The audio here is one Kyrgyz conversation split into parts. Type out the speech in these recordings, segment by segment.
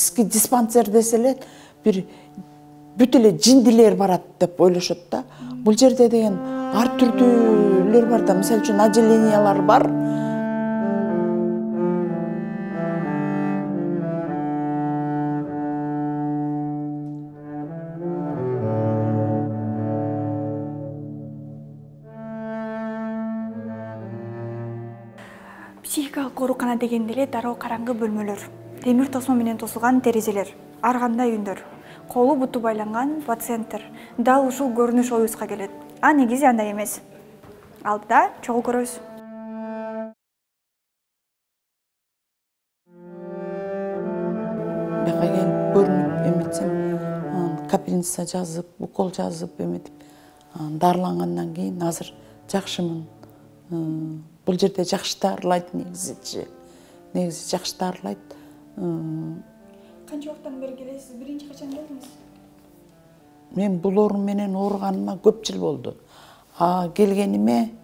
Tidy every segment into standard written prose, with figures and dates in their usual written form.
психический диспансер десе эле бир бүт эле жиндилер барат деп ойлошот да. Бул жерде деген ар түрдүүлөр бар да, мисалы үчүн отделениялар бар. Психикалык оорукана дегенде эле дароо караңгы бөлмөлөр, темир тосмо менен тосулган терезелер, ар кандай үндөр, колу буту байланган пациенттер. Дал ушул көрүнүш оюбузга келет. А негизи андай эмес. Алдыда чогуу көрөбүз. Бияка келип көрүнүп эметсем, капельница жазып, укол жазып эметип, дарылангандан кийин азыр жакшымын. Бул жерде жакшы дарылайт негизи жакшы дарылайт. Канча убакыттан бери келесиз? Биринчи качан келдиңиз? Мен бул оору менен ооруганыма көп жыл болду. Келгениме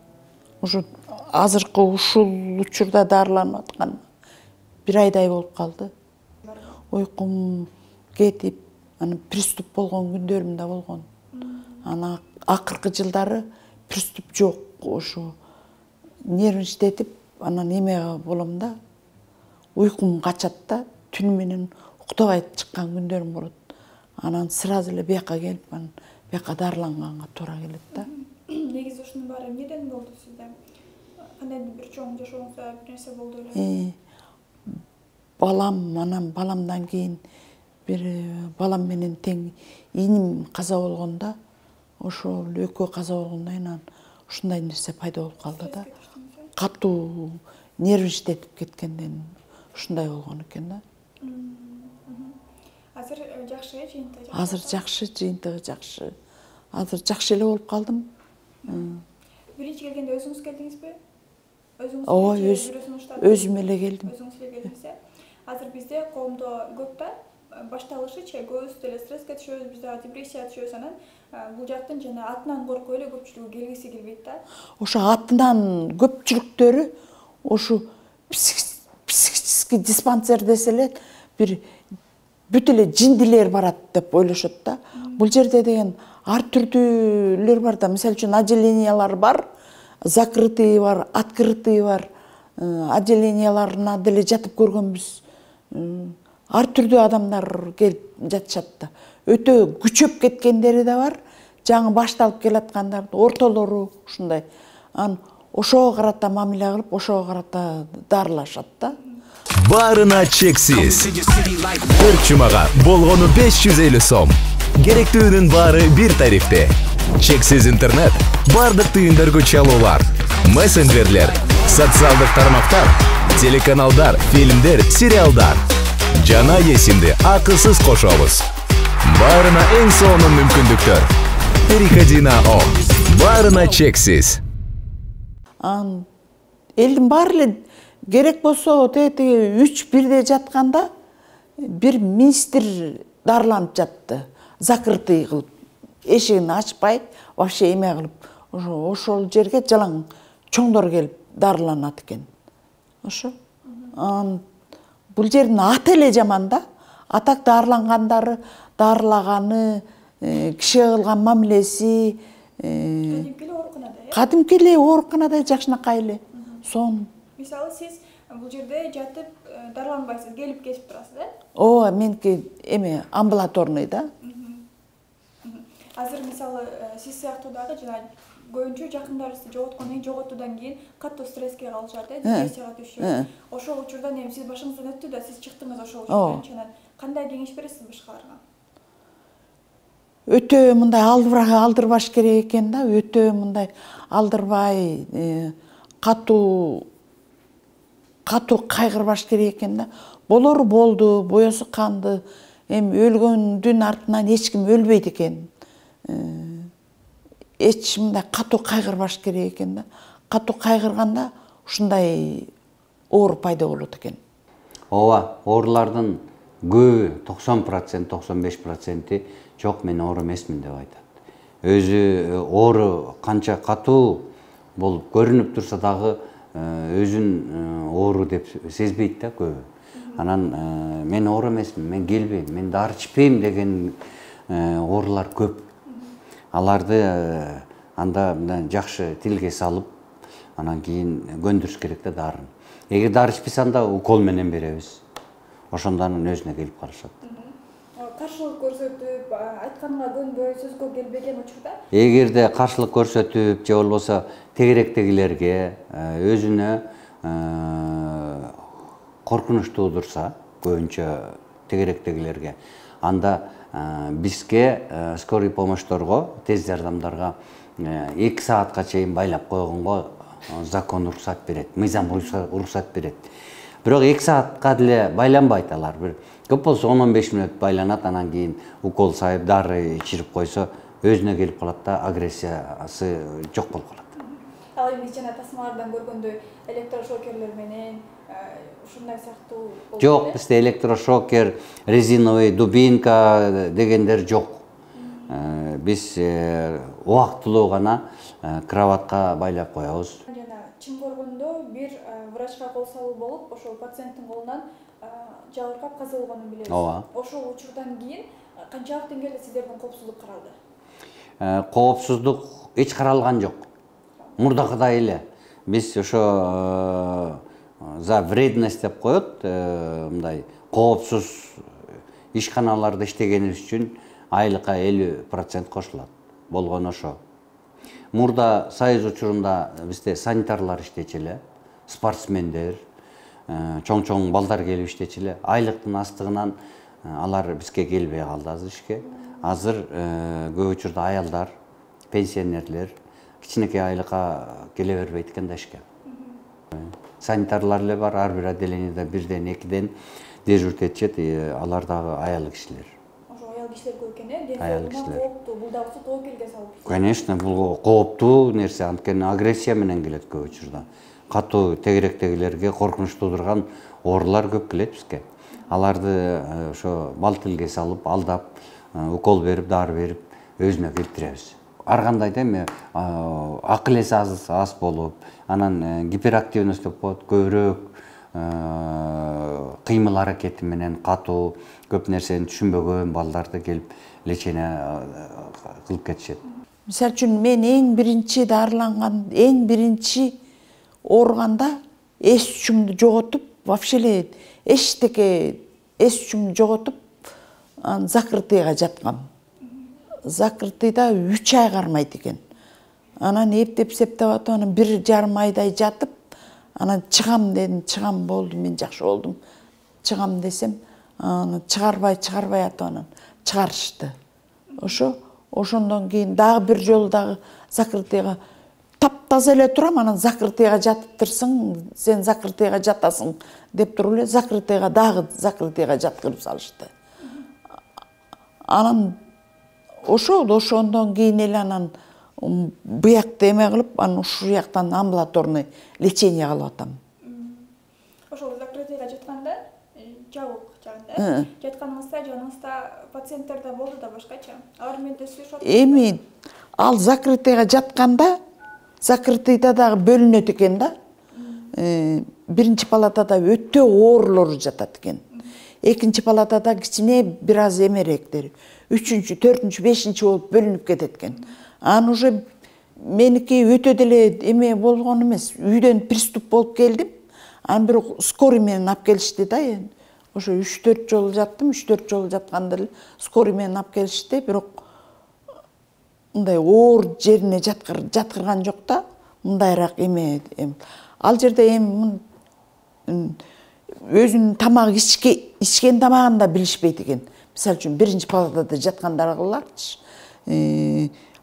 ушу азыркы ушул учурда дарыланып аткан бир айдай болуп калды. Уйкум кетип, анан приступ болгон күндөрүм да болгон. Ана акыркы жылдары приступ жок, ошо нервничтетип, анан эме болом да, уйкум качат да, түнү менен уктабай чыккан күндөрүм болот. Анан сразу эле бияка келип, анан бияка дарыланганга туура келет да. Негизи ушунун баары эмнеден болду сизде? Кандайдыр бир чоң жашооңузда бир нерсе болду беле? Балам, анан баламдан кийин бир балам менен тең иним каза болгондо, ошол экөө каза болгондон кийин анан ушундай нерсе пайда болуп калды да. Катуу нервничтетип кеткенден ушундай болгон экен да. Азыр жакшы, жыйынтыгы жакшы. Азыр жакшы, жыйынтыгы жакшы. Азыр жакшы эле болуп калдым. Биринчи келгенде өзүңүз келдиңизби? Ооба, өзүм эле келдим. Өзүңүз эле келдиңиз, э? Азыр бизде коомдо көп да башталышычы көбүбүз деле стресске түшөбүз, биз дагы депрессияга түшөбүз, анан бул жактын жана атынан коркуп эле көпчүлүгү келгиси келбейт да. Ошо атынан көпчүлүктөрү ошу психический диспансер десе эле бир бүт эле жиндилер барат деп ойлошот да. Бул жерде деген ар түрдүүлөр бар да, мисалы үчүн отделениялар бар, закрытый бар, открытый бар. Отделенияларына деле жатып көргөнбүз. Ар түрдүү адамдар келип жатышат да. Өтө күчөп кеткендери да бар, жаңы башталып келаткандар, ортолору ушундай. Ошого карата мамиле кылып, ошого карата дарылашат да. Баарына чексиз. Бир чумага болгону 550 сом. Керектүүнүн баары бир тарифте. Чексиз интернет, бардык түйүндөргө чалуулар, мессенджерлер, социалдык тармактар, телеканалдар, фильмдер, сериалдар. Жана эсимди акысыз кошобуз. Баарына эң сонун мүмкүндүктөр. Переходи на ОМ. Баарына чексиз. Элдин баары эле керек болсо, теги 3-1де жатканда бир министр дарыланып жатты. Закрытый кылып, эшигин ачпай, вообще эме кылып, ошол жерге жалаң чоңдор келип дарыланат экен. Ошо. Бул жердин аты эле жаман да. Атак дарылангандары, дарылаганы, кишиге кылган мамилеси, кадимки эле ооруканада жакшынакай эле. Сон. Мисалы сиз бул жерде жатып дарыланбайсыз, келип кетип турасыз, э? Ооба, меники эме амбулаторный да. Азыр мисалы сиз сыяктуу дагы жана көбүнчө жакындарыбызды жоготкондон кийин катуу стресске калышат, депрессияга түшүшөт. Ошол учурда эми сиз башыңыздан өттү да, сиз чыктыңыз ошол учурдан. Кандай кеңеш бересиз башкаларга? Өтө мындай алдырбаш керек экен да, өтө мындай алдырбай, катуу кайгырбаш керек экен да. Болору болду, боесу канды. Эми өлгөндүн артынан эч ким өлбөйт экен. Эч мындай катуу кайгырбаш керек экен да. Катуу кайгырганда ушундай оору пайда болот экен. Ооба, оорулардын көбү 90%, 95% жок, мен оору эмесмин деп айтат. Өзү оору канча катуу болуп көрүнүп турса дагы өзүн оору деп сезбейт да көбү. Анан мен оору эмесмин, мен келбейм, мен дары ичпейм деген оорулар көп. Аларды анда мындан жакшы тилге салып, анан кийин көндүрүш керек да дарыны. Эгер дары ичпесе анда укол менен беребиз. Ошондо анын өзүнө келип калышат. Каршылык көрсөтүп, айтканга көнбөй, сөзгө келбеген учурда? Эгерде каршылык көрсөтүп, же болбосо тегеректегилерге өзүнө коркунуч туудурса, көбүнчө тегеректегилерге, анда бизге скорый помощторго, тез жардамдарга 2 саатка чейин байлап койгонго закон уруксат берет, мыйзам уруксат берет. Бирок 2 саатка деле байланбайт алар. Бир көп болсо 10-15 мүнөт байланат, анан кийин укол сайып, дары ичирип койсо, өзүнө келип калат да, агрессиясы жок болуп калат. Ал эми жана тасмалардан көргөндөй электрошокерлер менен ушундай сыяктуу болду. Жок, бизде электрошокер, резиновый дубинка дегендер жок. Биз убактылуу гана кроватка байлап коебуз. Жана чын көргөндө бир врачка кол салуу болуп, ошол пациенттин колунан жабыркап казылганын билебиз. Ооба. Ошол учурдан кийин канчалык деңгээлде сиздердин коопсуздук каралды? Коопсуздук эч каралган жок. Мурдакыдай эле. Биз ошо за вредность деп коет, мындай коопсуз ишканаларда иштегенибиз үчүн айлыкка 50% кошулат. Болгону ошо. Мурда союз учурунда бизде санитарлар иштечү эле, спортсмендер, чоң-чоң балдар келип иштечү эле. Айлыктын астыгынан алар бизге келбей калды азыр ишке. Азыр көп учурда аялдар, пенсионерлер кичинекей айлыкка келе бербейт экен да ишке. Санитарлар эле бар, ар бир отделениеде 1-2 дежурт этишет, алар дагы аял кишилер. Ошо аял кишилер көп экен, денсаулыгына кооптуу, бул дагы тобокелге салып. Конечно, бул кооптуу нерсе, анткени агрессия менен келет көп учурда. Катуу тегеректегилерге коркунуч туудурган оорулар көп келет бизге. Аларды ошо бал тилге салып, алдап, укол берип, дары берип, өзүнө келтиребиз. Ар кандай да эми акыл эси аз болуп, анан гиперактивность деп коет, көбүрөөк кыймыл аракети менен катуу, көп нерсени түшүнбөгөн балдарды келип лечение кылып кетишет. Мисалы үчүн мен эң биринчи дарыланган, эң биринчи ооруганда эс үчүмдү жоготуп, вообще эле эчтеке эс үчүмдү жоготуп, закрытыйга жаткам. Закрытыйда 3 ай кармайт экен. Анан эптеп-септеп атып, анан 1,5 айдай жатып, анан чыгам дедим, чыгам болду, мен жакшы болдум. Чыгам десем, чыгарбай атып, анан чыгарышты. Ошондон кийин дагы бир жолу дагы закрытыйга таптаза эле турам, анан закрытыйга жатыптырсың, сен закрытыйга жатасың деп туруп эле закрытыйга жаткырып салышты. Анан ошондон кийин эле анан буякты эме кылып, анан ушул жактан амбулаторный лечение кылып атам. Ошол закрытыйга жатканда, жабык жагында, жатканыңызда жаныңызда пациенттер да болду да башкача. Алар менен да сүйлөшүп атасызбы? Эми ал закрытыйга жатканда, закрытыйда дагы бөлүнөт экен да. Биринчи палатада өтө оорулор жатат экен. Экинчи палатада кичине бир аз эмерээктери. 3-чү, 4-чү, 5-чи болуп бөлүнүп кетет экен. Анан уже меники өтө деле эме болгон эмес. Үйдөн приступ болуп келдим. Анан бирок скорый менен алып келишти да. Ошо 3-4 жолу жаттым, 3-4 жолу жатканда эле скорый менен алып келишти, бирок мындай оор жерине жаткырган жок да. Мындайраак эме. Ал жерде эми өзүнүн тамак ичкен тамагын да билишпейт экен. Мисалы үчүн биринчи палатада жаткандаргыларчы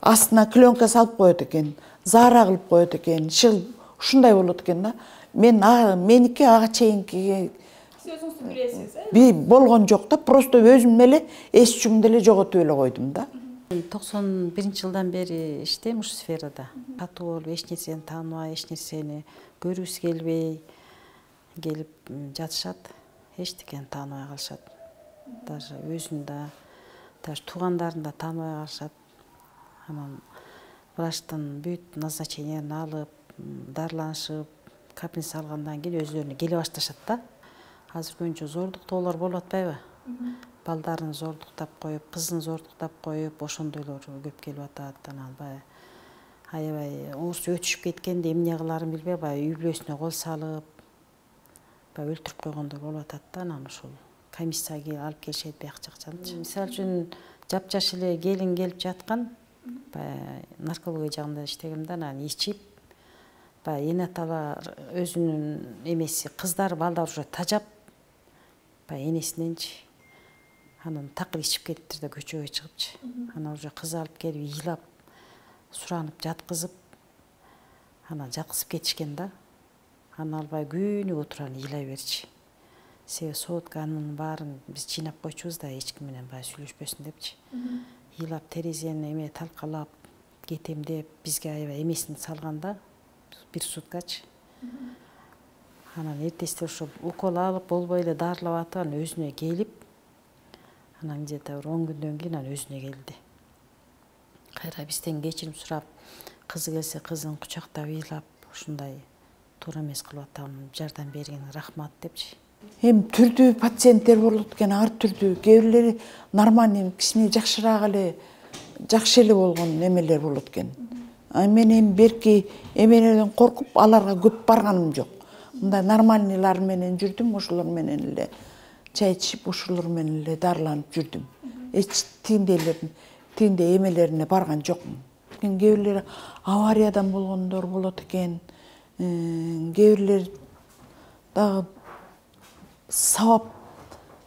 астына клёнка салып коет экен, заара кылып коет экен, ушундай болот экен да. Меники ага чейинки Сиз өзүңүз билесиз, болгон жок да, просто өзүм эле эс үчүмдү эле жоготуп эле койдум да. 91-жылдан бери иштейм ушу сферада. Катуу болуп эч нерсени тааныбай, эч нерсени көргүсү келбей келип жатышат, эчтекени тааныбай калышат. Даже өзүн да, даже туугандарын да тааныбай калышат. Анан врачтын бүт назначенияларын алып, дарыланышып, капельница алгандан кийин өзүлөрүнө келе башташат да. азыр көбүнчө зордуктоолор болуп атпайбы? Балдарын зордуктап коюп, кызын зордуктап коюп, ошондойлор көп келип атат. Анан баягы аябай оорусу өтүшүп кеткенде эмне кыларын билбей, баягы үй бүлөсүнө кол салып, баягы өлтүрүп койгондор болуп атат да. Анан ошол комиссияга алып келишет бияк жакчанчы. Мисалы үчүн жапжаш эле келин келип жаткан, баягы наркология жагында иштегем да, анан ичип, баягы эне аталар өзүнүн эмеси, кыздары, балдар уже тажап, баягы энесиненчи. Анан такыр ичип кетиптир да көчөгө чыгыпчы. Анан уже кыз алып келип ыйлап, суранып жаткызып, анан жаткызып кетишкен да. Анан албай күнү отуруп ыйлай берчи. Себеби сотка анын баарын биз жыйнап койчубуз да, эч ким менен баягы сүйлөшпөсүн депчи. Ыйлап, терезени эме талкалап, кетем деп, бизге аябай эмесин салганда, бир суткачы. Анан эртесинде ошо укол алып, болбой эле дарылап атып, анан өзүнө келип, анан где-то 10 күндөн кийин анан өзүнө келди. Кайра бизден кечирим сурап, кызы келсе кызын кучактап ыйлап, ушундай туура эмес кылып атам, жардам бергениңе рахмат депчи. Эми түрдүү пациенттер болот экен, ар түрдүү. Кээ бирлери нормальный, кичине жакшыраак эле, жакшы эле болгон эмелер болот экен. Мен эми берки эмелерден коркуп, аларга көп барганым жок. Мындай нормальныйлар менен жүрдүм, ошолор менен эле чай ичип, ошолор менен эле дарыланып жүрдүм. Эч тиндей эмелерине барган жокмун. Кээ бирлери авариядан болгондор болот экен. Кээ бирлери дагы сабап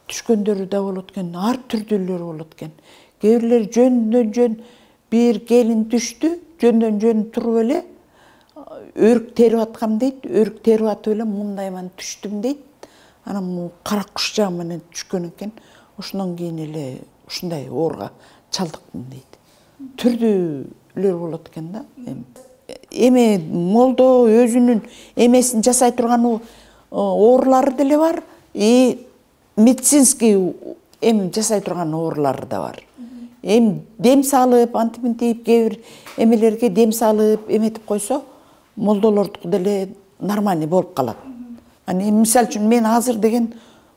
түшкөндөрү да болот экен, ар түрдүүлөр болот экен. Кээ бирлери жөн бир келин түштү, жөн туруп эле өрүк терип аткам дейт, өрүк терип атып эле мындайман түштүм дейт. Анан кара куш жагы менен түшкөн экен. Ошондон кийин эле ушундай ооруга чалдыктым дейт. Түрдүүлөр болот экен да. Эми молдо өзүнүн эмесин жасай турган оорулары деле бар, медицинский эми жасай турган оорулары да бар. Эми дем салып, антибиотик кээ бир эмелерге дем салып, эметип койсо, молдолордуку деле нормальный болуп калат. Аны мисалы үчүн мен азыр деген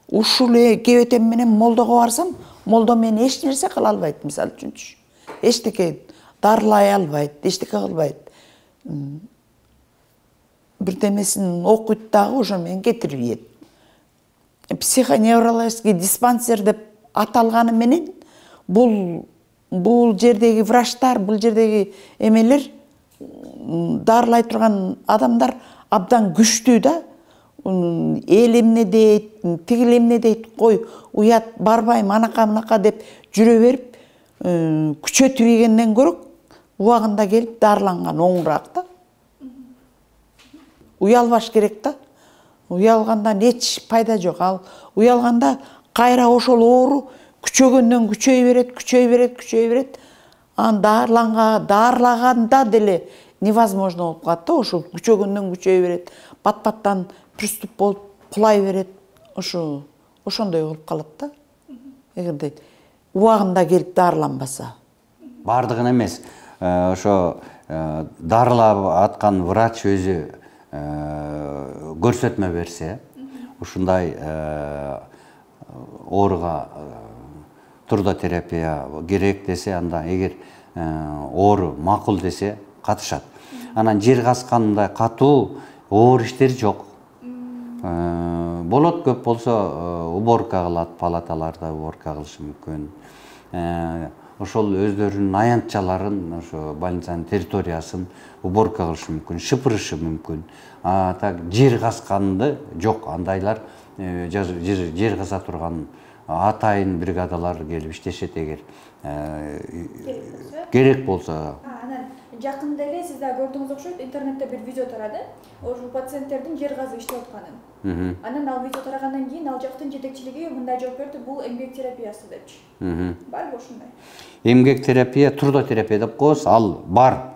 ушул кебетем менен молдого барсам, молдо мени эч нерсе кыла албайт, мисалы үчүнчү. Эчтеке дарылай албайт, эчтеке кылбайт. Бирдемесин окуйт дагы ошо менен кетирип ийет. Психоневрологический диспансер деп аталганы менен бул жердеги врачтар, бул жердеги эмелер, дарылай турган адамдар абдан күчтүү да. Эл эмне дейт, тигил эмне дейт, кой, уят, барбайм, анака деп жүрө берип, күчөтүп ийгенден көрөк, убагында келип дарыланган оңураак да. Уялбаш керек да. Уялгандан эч пайда жок. Ал уялганда кайра ошол оору күчөгөндөн күчөй берет. Ан дарылаганда деле невозможно болуп калат да, ошол күчөгөндөн күчөй берет. Пат-паттан приступ болуп кулай берет. Ошондой болуп калат да. Эгерде убагында келип дарыланбаса. Бардыгын эмес. Ошо дарылап аткан врач өзү көрсөтмө берсе, ушундай ооруга турдотерапия керек десе, анда эгер оору макул десе катышат. Анан жер каскандай катуу оор иштер жок. Болот, көп болсо уборка кылат, палаталарда уборка кылышы мүмкүн. Ошол өздөрүнүн аянтчаларын, ошо больницанын территориясын уборка кылышы мүмкүн, шыпырышы мүмкүн. Так жер касканды жок, андайлар жер каза турган атайын бригадалар келип иштешет эгер керек болсо. Анан жакында эле сиз да көрдүңүз окшойт, интернетте бир видео тарады. Ошол пациенттердин жер казып иштеп атканын. Анан ал видео тарагандан кийин ал жактын жетекчилиги мындай жооп берди: бул эмгек терапиясы депчи. Барбы ушундай? Эмгек терапия, трудотерапия деп коебуз, ал бар.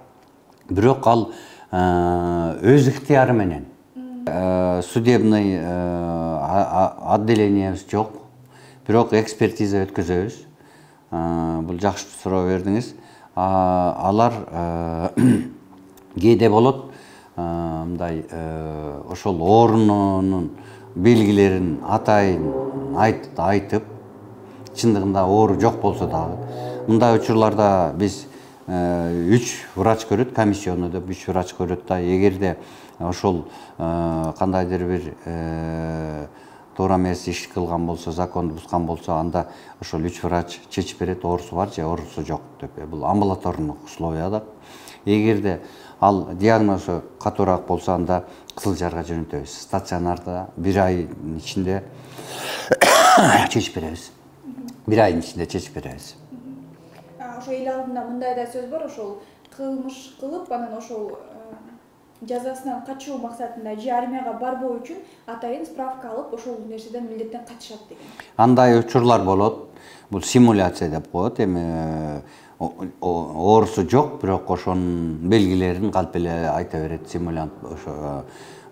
Бирок ал өз ыктыяры менен. Судебный отделениябыз жок. Бирок экспертиза өткөзөбүз. Бул жакшы суроо бердиңиз. Алар кээде болот, мындай ошол оорунун белгилерин атайын айтып, чындыгында оору жок болсо дагы, мындай учурларда биз 3 врач көрөт, комиссиону деп 3 врач көрөт да, эгерде ошол кандайдыр бир туура эмес иш кылган болсо, законду бузган болсо, анда ошол 3 врач чечип берет, оорусу бар же оорусу жок деп. Бул амбулаторный условия да. Эгерде ал диагнозу катуураак болсо, анда Кызыл Жарга жөнөтөбүз. Стационарда 1 айдын ичинде чечип беребиз. 1 айдын ичинде чечип беребиз. Ошо эл алдында мындай да сөз бар, ошол кылмыш кылып, анан ошол жазасынан качуу максатында же армияга барбоо үчүн атайын справка алып, ошол нерседен милдеттен качышат деген. Андай учурлар болот. Бул симуляция деп коет. Эми оорусу жок, бирок ошонун белгилерин калп эле айта берет симулянт, ошо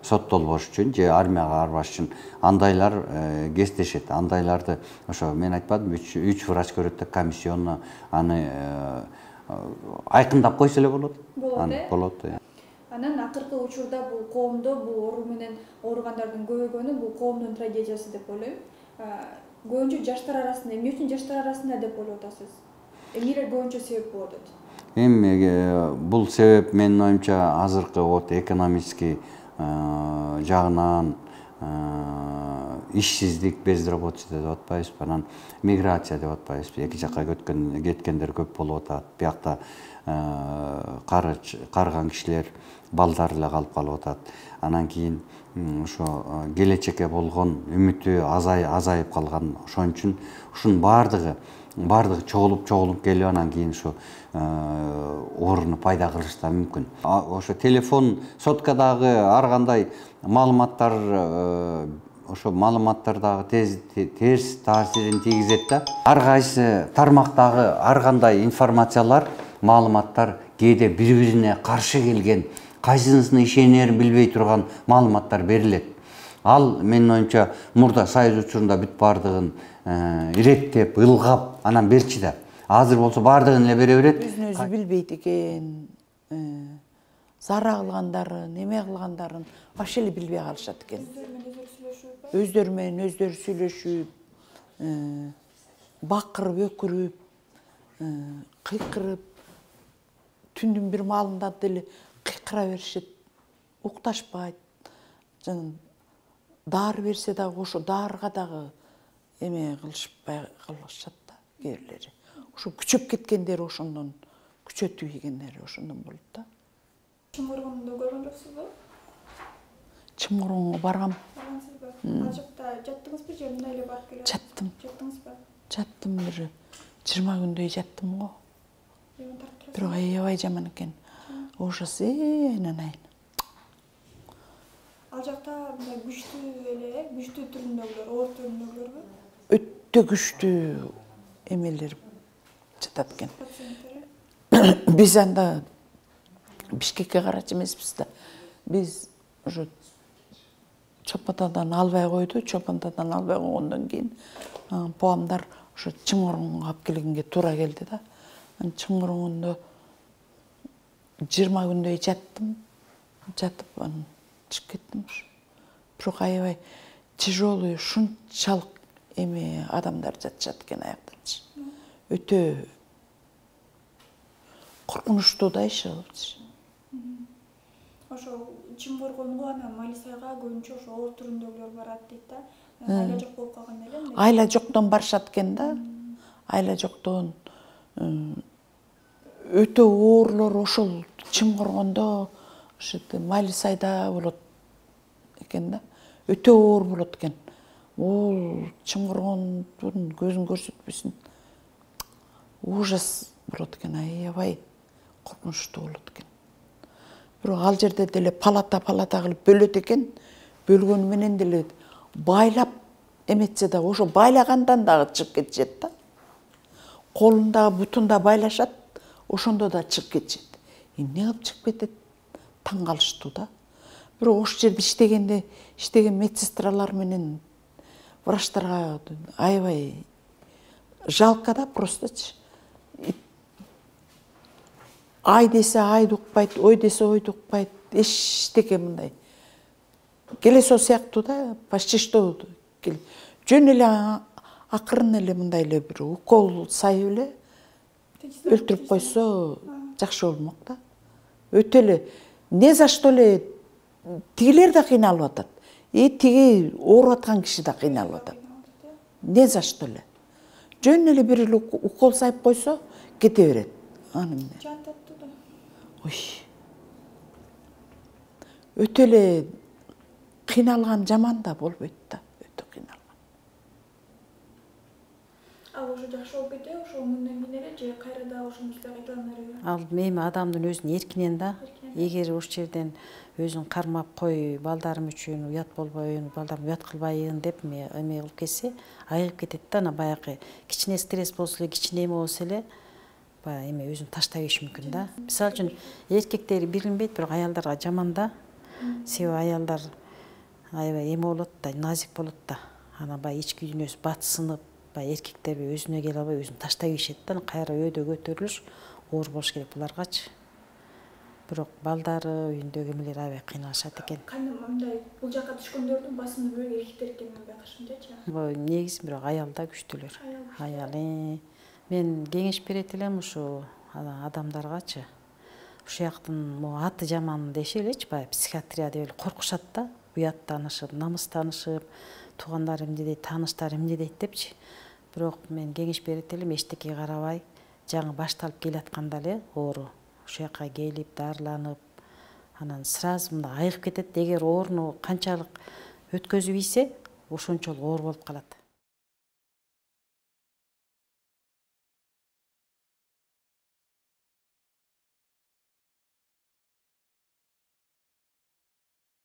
соттолбош үчүн же армияга барбаш үчүн. Андайлар кестешет. Андайларды ошо мен айтпадым, 3 врач көрөт да, комиссионно аны айкындап койсо эле болот. Болот. Анан акыркы учурда бул коомдо бул оору менен ооругандардын көбөйгөнү бул коомдун трагедиясы деп ойлойм. Көбүнчө жаштар арасында, эмне үчүн жаштар арасында деп ойлоп атасыз? Эмнелер көбүнчө себеп болот? Эми бул себеп менин оюмча азыркы экономический жагынан ишсиздик, безработица деп атпайбызбы, анан миграция деп атпайбызбы, эки жакка кеткендер көп болуп атат. Биякта карыган кишилер, балдар эле калып атат. Анан кийин ошо келечекке болгон үмүтү азайып калган. Ошон үчүн ушунун баардыгы чогулуп келип, анан кийин ушу ооруну пайда кылышы да мүмкүн. Ошо телефон соткадагы ар кандай маалыматтар, ошо маалыматтардагы терс таасирин тийгизет да. Ар кайсы тармактагы ар кандай информациялар, маалыматтар кээде бири-бирине каршы келген, кайсынысына ишенерин билбей турган маалыматтар берилет. Ал менин оюмча мурда Союз учурунда бүт бардыгын иреттеп, ылгап, анан берчи да. Азыр болсо бардыгын эле бере берет. Өзүн-өзү билбейт экен. Зара кылгандарын, эме кылгандарын вообще эле билбей калышат экен. Өздөрү менен өздөрү сүйлөшүп, бакырып, өкүрүп, кыйкырып, түндүн бир маалында деле кыйкыра беришет, укташпайт. Дары берсе дагы ошо дарыга дагы эме кылышат да кээ бирлери. Ошо күчөп кеткендер ошондон, күчөтүп ийгендер ошондон болот да. Чымгыргонду көргөн жоксузбу? Чымгыргонго баргам. Баргансызбы? Ал жакта жаттыңызбы же мындай эле барып келип? Жаттыңызбы? Жаттым, бир 20 күндөй жаттым го. Бирок аябай жаман экен. Ужас, айнанайын. Ал жакта мындай күчтүү эле, күчтүү түрүндөгүлөр, оор түрүндөгүлөрбү? Өтө күчтүү эмелер жатат экен. Биз анда Бишкекке карачы эмеспиз да. Биз ошо Чопантадан албай койду, Чопантадан албай койгондон кийин поамдар ошо Чымгыргонго алып келгенге туура келди да. Чымгыргондо 20 күндөй жаттым. Жатып анан чыгып кеттим. Бирок аябай тяжелый, шунчалык эме адамдар жатышат экен аяктачы. Өтө коркунучтуу да иш кылыпчы. Ошо Чымгыргонго анан Малисайга көбүнчө ошо оор түрүндөгүлөр барат дейт да. Айла жок болуп калган эле. Айла жоктон барышат экен да. Айла жоктон өтө оорлор ошол Чымгыргондо, ошо Малисайда болот экен да. Өтө оор болот экен. Ол Чымгыргондун көзүн көрсөтпөсүн. Ужас болот экен, аябай коркунучтуу болот экен. Бирок ал жерде деле палата кылып бөлөт экен. Бөлгөнү менен деле байлап эметсе да ошо байлагандан дагы чыгып кетишет да. Колунда, бутунда байлашат, ошондо да чыгып кетишет. Эмне кылып чыгып кетет? Таң калыштуу да. Бирок ошол жерде иштеген медсестралар менен врачтарга аябай жалко да просточу. Ай десе айды укпайт, ой десе ойду укпайт, эчтеке мындай келесі сыяктуу да почти что жөн эле акырын эле мындай эле бир укол сайып эле өлтүрүп койсо жакшы болмок да. Өтө эле не за что эле тигилер да кыйналып атат. Тиги ооруп аткан киши да кыйналып атат. Не за что эле. Жөн эле бир эле укол сайып койсо кете берет. Аны эмне? Жан таттуу да. Ой. Өтө эле кыйналган жаман да болбойт да. Өтө кыйналган. Ал уже жакшы болуп кетеби, ошол мындан кийин эле же кайра дагы ошондой кайталанарбы? Ал эми адамдын өзүнүн эркинен да. Эгер ошол жерден өзүн кармап кой, балдарым үчүн уят болбойн, балдарым уят кылбайын деп эме кылып кетсе, айыгып кетет да. Ана баягы кичине стресс болсо эле, кичине эме болсо эле, баягы эме өзүн таштай бериши мүмкүн да. Мисалы үчүн эркектер билинбейт, бирок аялдарга жаман да. Себеби аялдар аябай эме болот да, назик болот да. Ана баягы ички дүйнөсү батсынып, баягы эркектер өзүнө келе албай, өзүн таштай беришет да. Кайра өйдө көтөрүлүш оор болуш керек буларгачы. Бирок балдары, үйүндөгү эмелер аябай кыйналышат экен. Кандай мындай бул жакка түшкөндөрдүн басымы бөлүк эркектер экенин байкашымчачы. Негизи бирок аялда күчтүүлөр. Аял. Мен кеңеш берет элем ушу адамдаргачы. Ушул жактын аты жаман деши элечи, баягы психиатрия деп эле коркушат да. Уяттанышып, намыстанышып, туугандар эмне дейт, тааныштар эмне дейт депчи. Бирок мен кеңеш берет элем, эчтекеге карабай, жаңы башталып келатканда эле оору ушул жакка келип, дарыланып, анан сразу мындай айыгып кетет. Эгер ооруну канчалык өткөзүп ийсе, ошончолук оор болуп калат.